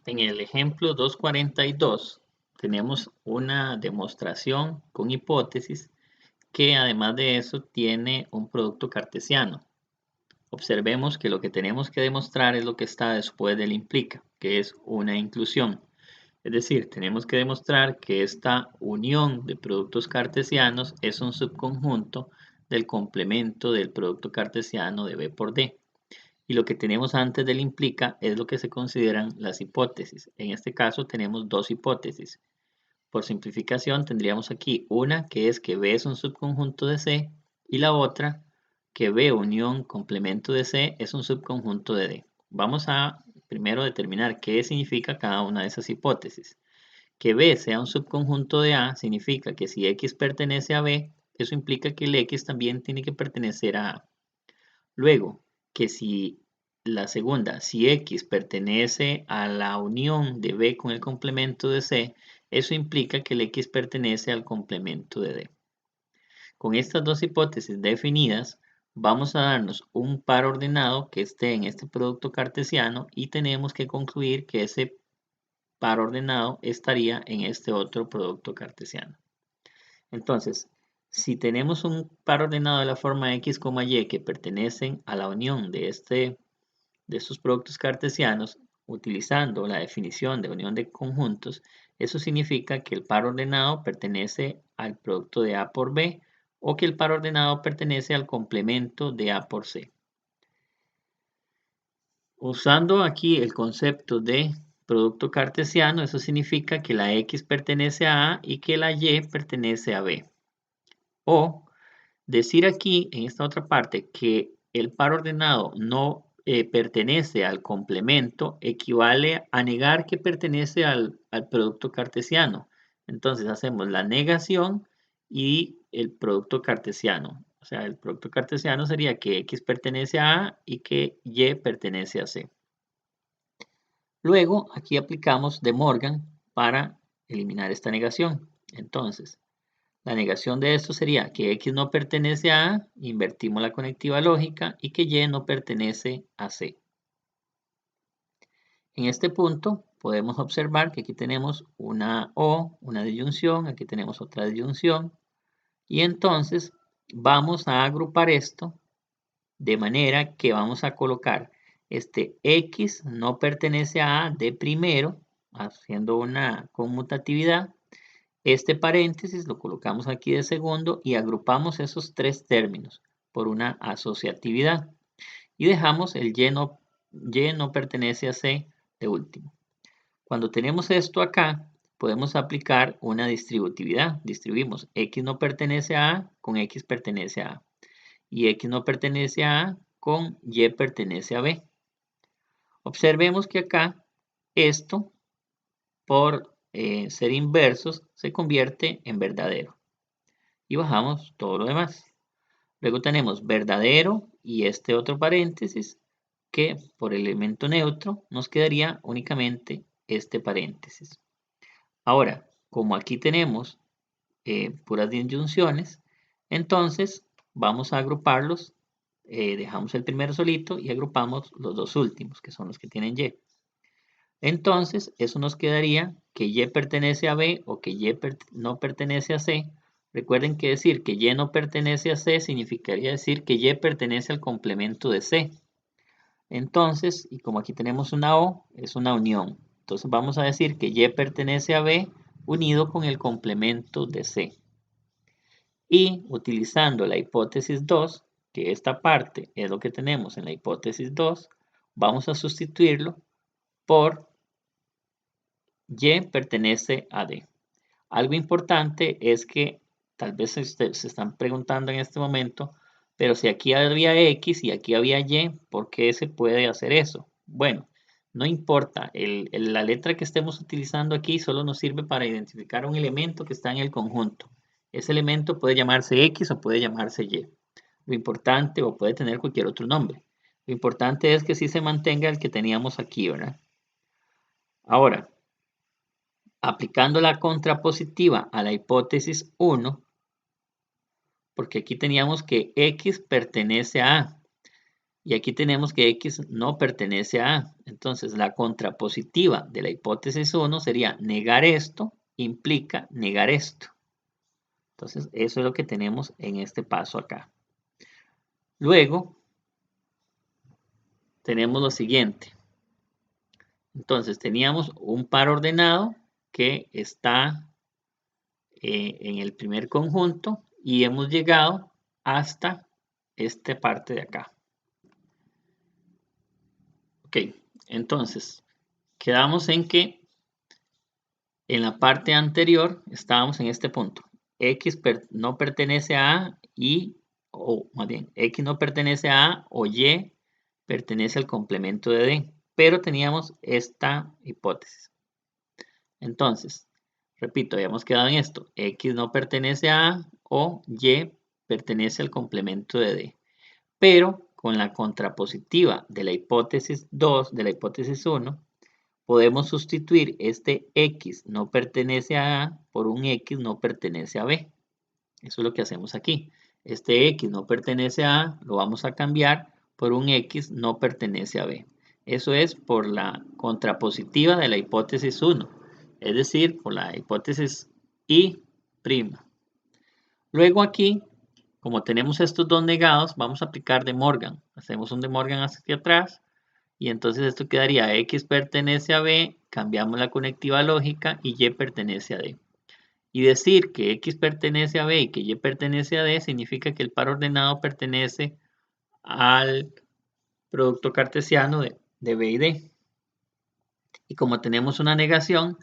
En el ejemplo 242 tenemos una demostración con hipótesis que además de eso tiene un producto cartesiano. Observemos que lo que tenemos que demostrar es lo que está después del implica, que es una inclusión. Es decir, tenemos que demostrar que esta unión de productos cartesianos es un subconjunto del complemento del producto cartesiano de B por D. Y lo que tenemos antes del implica es lo que se consideran las hipótesis. En este caso tenemos dos hipótesis. Por simplificación tendríamos aquí una que es que B es un subconjunto de C y la otra que B unión complemento de C es un subconjunto de D. Vamos a primero determinar qué significa cada una de esas hipótesis. Que B sea un subconjunto de A significa que si X pertenece a B, eso implica que el X también tiene que pertenecer a A. Luego, que si la segunda, si X pertenece a la unión de B con el complemento de C, eso implica que el X pertenece al complemento de D. Con estas dos hipótesis definidas, vamos a darnos un par ordenado que esté en este producto cartesiano y tenemos que concluir que ese par ordenado estaría en este otro producto cartesiano. Entonces, si tenemos un par ordenado de la forma x, y que pertenecen a la unión de estos productos cartesianos, utilizando la definición de unión de conjuntos, eso significa que el par ordenado pertenece al producto de A por B o que el par ordenado pertenece al complemento de A por C. Usando aquí el concepto de producto cartesiano, eso significa que la X pertenece a A y que la Y pertenece a B. O decir aquí, en esta otra parte, que el par ordenado no pertenece al complemento equivale a negar que pertenece al producto cartesiano. Entonces hacemos la negación y el producto cartesiano. O sea, el producto cartesiano sería que X pertenece a A y que Y pertenece a C. Luego, aquí aplicamos De Morgan para eliminar esta negación. Entonces, la negación de esto sería que X no pertenece a A, invertimos la conectiva lógica, y que Y no pertenece a C. En este punto podemos observar que aquí tenemos una O, una disyunción, aquí tenemos otra disyunción, y entonces vamos a agrupar esto de manera que vamos a colocar este X no pertenece a A de primero, haciendo una conmutatividad. Este paréntesis lo colocamos aquí de segundo y agrupamos esos tres términos por una asociatividad. Y dejamos el Y no pertenece a C de último. Cuando tenemos esto acá, podemos aplicar una distributividad. Distribuimos X no pertenece a A con X pertenece a A. Y X no pertenece a A con Y pertenece a B. Observemos que acá esto por ser inversos se convierte en verdadero. Y bajamos todo lo demás. Luego tenemos verdadero y este otro paréntesis que por elemento neutro nos quedaría únicamente este paréntesis. Ahora, como aquí tenemos puras disyunciones, entonces vamos a agruparlos, dejamos el primero solito y agrupamos los dos últimos, que son los que tienen Y. Entonces, eso nos quedaría que Y pertenece a B o que Y no pertenece a C. Recuerden que decir que Y no pertenece a C significaría decir que Y pertenece al complemento de C. Entonces, y como aquí tenemos una O, es una unión. Entonces vamos a decir que Y pertenece a B unido con el complemento de C. Y utilizando la hipótesis 2, que esta parte es lo que tenemos en la hipótesis 2, vamos a sustituirlo por Y pertenece a D. Algo importante es que tal vez se están preguntando en este momento, pero si aquí había X y aquí había Y, ¿por qué se puede hacer eso? Bueno, no importa, la letra que estemos utilizando aquí solo nos sirve para identificar un elemento que está en el conjunto. Ese elemento puede llamarse X o puede llamarse Y. Lo importante, o puede tener cualquier otro nombre. Lo importante es que sí se mantenga el que teníamos aquí, ¿verdad? Ahora, aplicando la contrapositiva a la hipótesis 1, porque aquí teníamos que X pertenece a A. Y aquí tenemos que X no pertenece a A. Entonces, la contrapositiva de la hipótesis 1 sería negar esto, implica negar esto. Entonces, eso es lo que tenemos en este paso acá. Luego, tenemos lo siguiente. Entonces, teníamos un par ordenado que está en el primer conjunto y hemos llegado hasta esta parte de acá. Ok, entonces, quedamos en que en la parte anterior estábamos en este punto. X no pertenece a A o más bien, X no pertenece a A o Y pertenece al complemento de D. Pero teníamos esta hipótesis. Entonces, repito, habíamos quedado en esto. X no pertenece a A o Y pertenece al complemento de D. Pero con la contrapositiva de la hipótesis 2, de la hipótesis 1, podemos sustituir este X no pertenece a A por un X no pertenece a B. Eso es lo que hacemos aquí. Este X no pertenece a A, lo vamos a cambiar por un X no pertenece a B. Eso es por la contrapositiva de la hipótesis 1, es decir, por la hipótesis I'. Luego aquí, como tenemos estos dos negados, vamos a aplicar De Morgan. Hacemos un De Morgan hacia atrás y entonces esto quedaría X pertenece a B, cambiamos la conectiva lógica y Y pertenece a D. Y decir que X pertenece a B y que Y pertenece a D significa que el par ordenado pertenece al producto cartesiano de B y D. Y como tenemos una negación,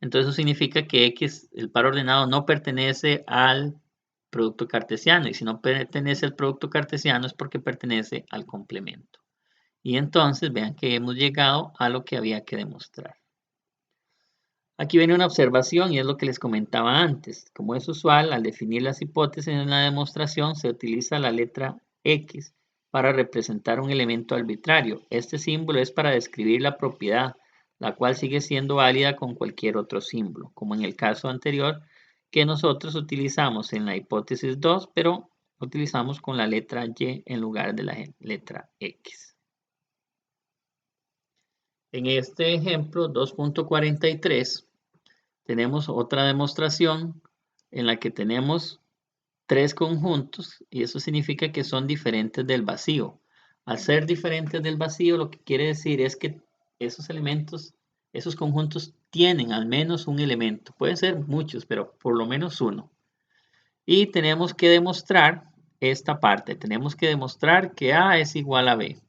entonces eso significa que X, el par ordenado, no pertenece al producto cartesiano. Y si no pertenece al producto cartesiano es porque pertenece al complemento. Y entonces vean que hemos llegado a lo que había que demostrar. Aquí viene una observación y es lo que les comentaba antes. Como es usual, al definir las hipótesis en la demostración se utiliza la letra X para representar un elemento arbitrario. Este símbolo es para describir la propiedad, la cual sigue siendo válida con cualquier otro símbolo, como en el caso anterior que nosotros utilizamos en la hipótesis 2, pero utilizamos con la letra Y en lugar de la letra X. En este ejemplo 2.43 tenemos otra demostración en la que tenemos tres conjuntos y eso significa que son diferentes del vacío. Al ser diferentes del vacío, lo que quiere decir es que esos elementos, esos conjuntos tienen al menos un elemento. Pueden ser muchos, pero por lo menos uno. Y tenemos que demostrar esta parte. Tenemos que demostrar que A es igual a B.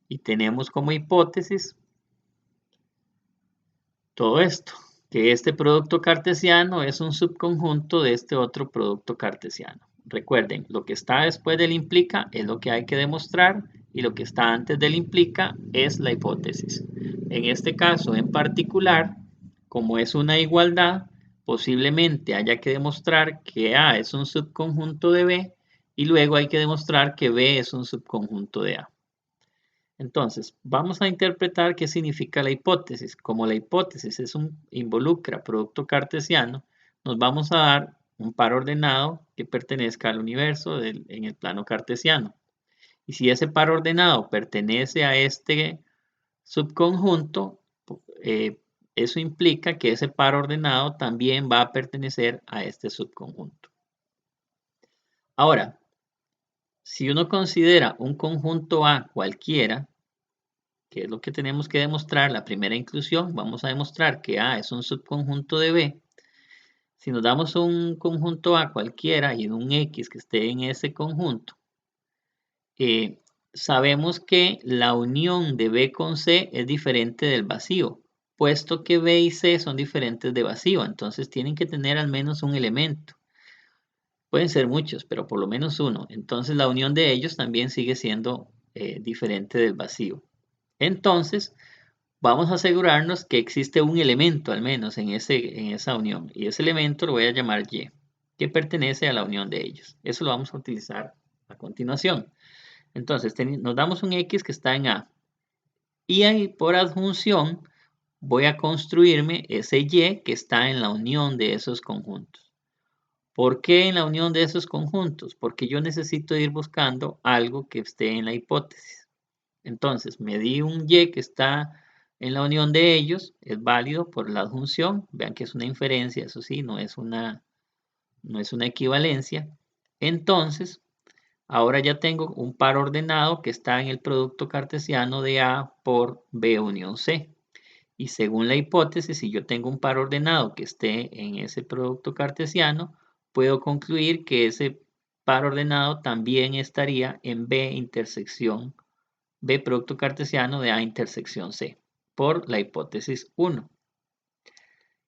Y tenemos como hipótesis todo esto, que este producto cartesiano es un subconjunto de este otro producto cartesiano. Recuerden, lo que está después del implica es lo que hay que demostrar y lo que está antes del implica es la hipótesis. En este caso en particular, como es una igualdad, posiblemente haya que demostrar que A es un subconjunto de B y luego hay que demostrar que B es un subconjunto de A. Entonces, vamos a interpretar qué significa la hipótesis. Como la hipótesis involucra producto cartesiano, nos vamos a dar un par ordenado que pertenezca al universo en el plano cartesiano. Y si ese par ordenado pertenece a este subconjunto, eso implica que ese par ordenado también va a pertenecer a este subconjunto. Ahora, si uno considera un conjunto A cualquiera, que es lo que tenemos que demostrar, la primera inclusión, vamos a demostrar que A es un subconjunto de B. Si nos damos un conjunto A cualquiera y un X que esté en ese conjunto, sabemos que la unión de B con C es diferente del vacío, puesto que B y C son diferentes de vacío, entonces tienen que tener al menos un elemento. Pueden ser muchos, pero por lo menos uno. Entonces la unión de ellos también sigue siendo diferente del vacío. Entonces, vamos a asegurarnos que existe un elemento al menos en esa unión. Y ese elemento lo voy a llamar Y, que pertenece a la unión de ellos. Eso lo vamos a utilizar a continuación. Entonces, nos damos un X que está en A. Y ahí por adjunción voy a construirme ese Y que está en la unión de esos conjuntos. ¿Por qué en la unión de esos conjuntos? Porque yo necesito ir buscando algo que esté en la hipótesis. Entonces, me di un Y que está en la unión de ellos, es válido por la adjunción. Vean que es una inferencia, eso sí, no es una equivalencia. Entonces, ahora ya tengo un par ordenado que está en el producto cartesiano de A por B unión C. Y según la hipótesis, si yo tengo un par ordenado que esté en ese producto cartesiano, puedo concluir que ese par ordenado también estaría en B intersección B producto cartesiano de A intersección C, por la hipótesis 1.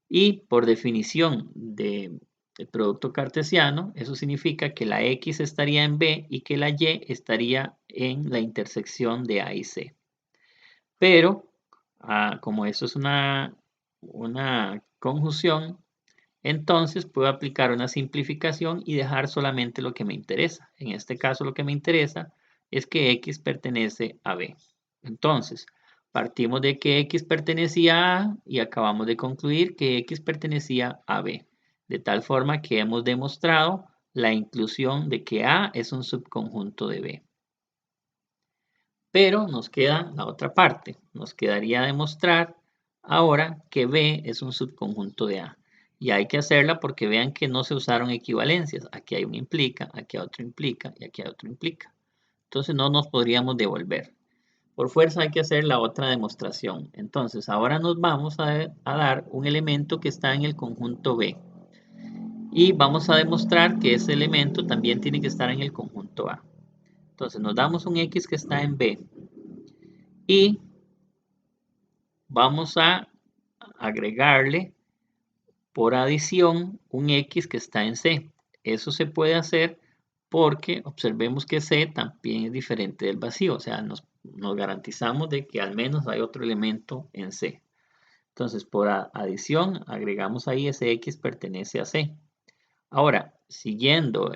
Y por definición del producto cartesiano, eso significa que la X estaría en B y que la Y estaría en la intersección de A y C. Pero, como eso es una conjunción, entonces puedo aplicar una simplificación y dejar solamente lo que me interesa. En este caso lo que me interesa es que X pertenece a B. Entonces, partimos de que X pertenecía a A y acabamos de concluir que X pertenecía a B. De tal forma que hemos demostrado la inclusión de que A es un subconjunto de B. Pero nos queda la otra parte. Nos quedaría demostrar ahora que B es un subconjunto de A. Y hay que hacerla porque vean que no se usaron equivalencias. Aquí hay un implica, aquí hay otro implica y aquí hay otro implica. Entonces no nos podríamos devolver. Por fuerza hay que hacer la otra demostración. Entonces ahora nos vamos a dar un elemento que está en el conjunto B. Y vamos a demostrar que ese elemento también tiene que estar en el conjunto A. Entonces nos damos un X que está en B. Y vamos a agregarle por adición un X que está en C. Eso se puede hacer porque observemos que C también es diferente del vacío, o sea, nos garantizamos de que al menos hay otro elemento en C. Entonces, por adición, agregamos ahí ese X pertenece a C. Ahora, siguiendo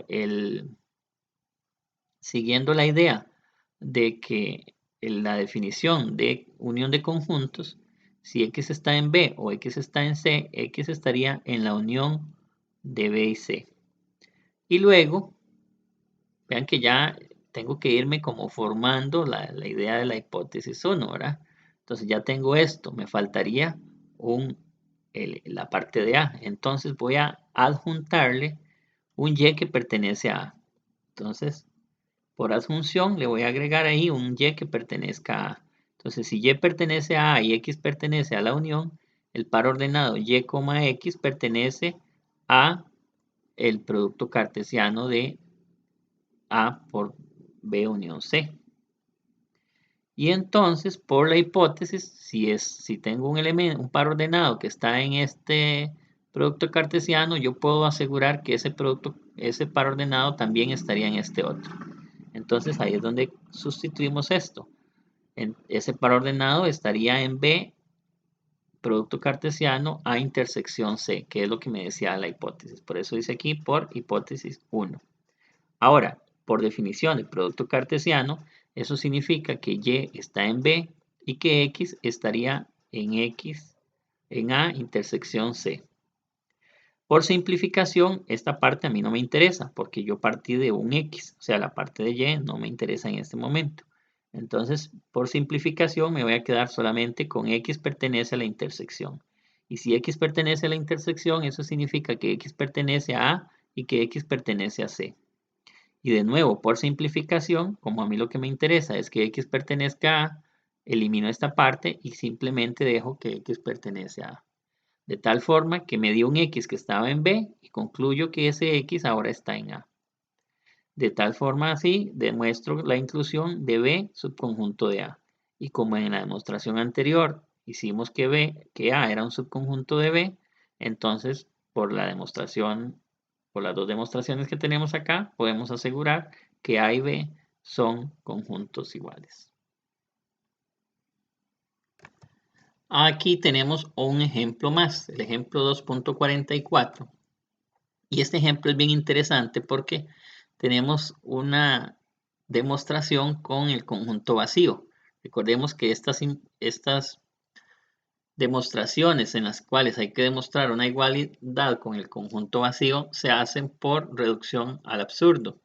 la idea de que la definición de unión de conjuntos, si X está en B o X está en C, X estaría en la unión de B y C. Y luego, vean que ya tengo que irme como formando la idea de la hipótesis 1, ¿verdad? Entonces ya tengo esto, me faltaría la parte de A. Entonces voy a adjuntarle un Y que pertenece a A. Entonces, por asunción le voy a agregar ahí un Y que pertenezca a A. Entonces, si Y pertenece a A y X pertenece a la unión, el par ordenado Y, X pertenece a el producto cartesiano de A por B unión C. Y entonces, por la hipótesis, si tengo un par ordenado que está en este producto cartesiano, yo puedo asegurar que ese par ordenado también estaría en este otro. Entonces ahí es donde sustituimos esto. Ese par ordenado estaría en B, producto cartesiano, A intersección C, que es lo que me decía la hipótesis. Por eso dice aquí por hipótesis 1. Ahora, por definición, el producto cartesiano, eso significa que Y está en B y que X estaría en A intersección C. Por simplificación, esta parte a mí no me interesa porque yo partí de un X, o sea, la parte de Y no me interesa en este momento. Entonces, por simplificación, me voy a quedar solamente con X pertenece a la intersección. Y si X pertenece a la intersección, eso significa que X pertenece a A y que X pertenece a C. Y de nuevo, por simplificación, como a mí lo que me interesa es que X pertenezca a A, elimino esta parte y simplemente dejo que X pertenece a A. De tal forma que me dio un X que estaba en B y concluyo que ese X ahora está en A. De tal forma así demuestro la inclusión de B subconjunto de A. Y como en la demostración anterior hicimos que A era un subconjunto de B, entonces por las dos demostraciones que tenemos acá, podemos asegurar que A y B son conjuntos iguales. Aquí tenemos un ejemplo más, el ejemplo 2.44. Y este ejemplo es bien interesante porque tenemos una demostración con el conjunto vacío. Recordemos que estas demostraciones en las cuales hay que demostrar una igualdad con el conjunto vacío se hacen por reducción al absurdo.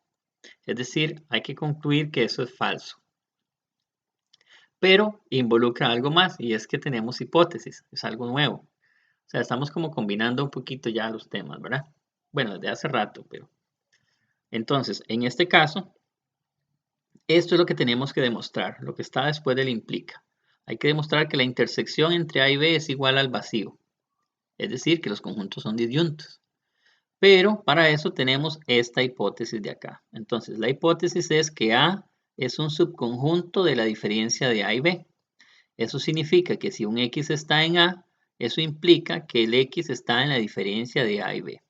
Es decir, hay que concluir que eso es falso. pero involucra algo más y es que tenemos hipótesis, es algo nuevo. O sea, estamos como combinando un poquito ya los temas, ¿verdad? Bueno, desde hace rato, pero... Entonces, en este caso, esto es lo que tenemos que demostrar, lo que está después del implica. Hay que demostrar que la intersección entre A y B es igual al vacío, es decir, que los conjuntos son disyuntos. Pero para eso tenemos esta hipótesis de acá. Entonces, la hipótesis es que A es un subconjunto de la diferencia de A y B. Eso significa que si un X está en A, eso implica que el X está en la diferencia de A y B.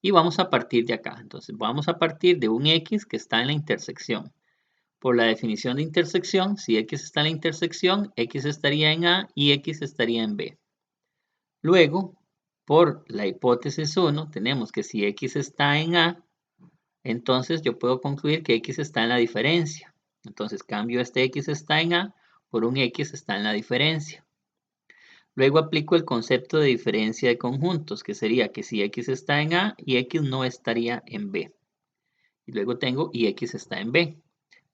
Y vamos a partir de acá. Entonces, vamos a partir de un X que está en la intersección. Por la definición de intersección, si X está en la intersección, X estaría en A y X estaría en B. Luego, por la hipótesis 1, tenemos que si X está en A, entonces yo puedo concluir que X está en la diferencia. Entonces cambio este X está en A por un X está en la diferencia. Luego aplico el concepto de diferencia de conjuntos, que sería que si X está en A y X no estaría en B. Y luego tengo y X está en B.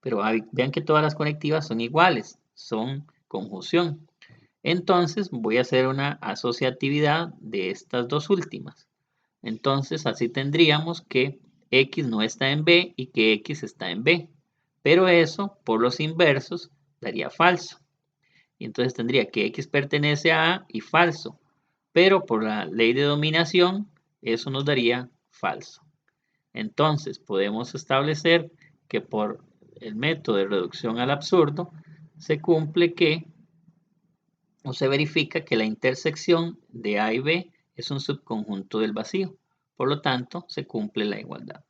Pero vean que todas las conectivas son iguales, son conjunción. Entonces voy a hacer una asociatividad de estas dos últimas. Entonces así tendríamos que X no está en B y que X está en B. Pero eso, por los inversos, daría falso. Y entonces tendría que X pertenece a A y falso. Pero por la ley de dominación, eso nos daría falso. Entonces podemos establecer que por el método de reducción al absurdo se cumple que o se verifica que la intersección de A y B es un subconjunto del vacío. Por lo tanto, se cumple la igualdad.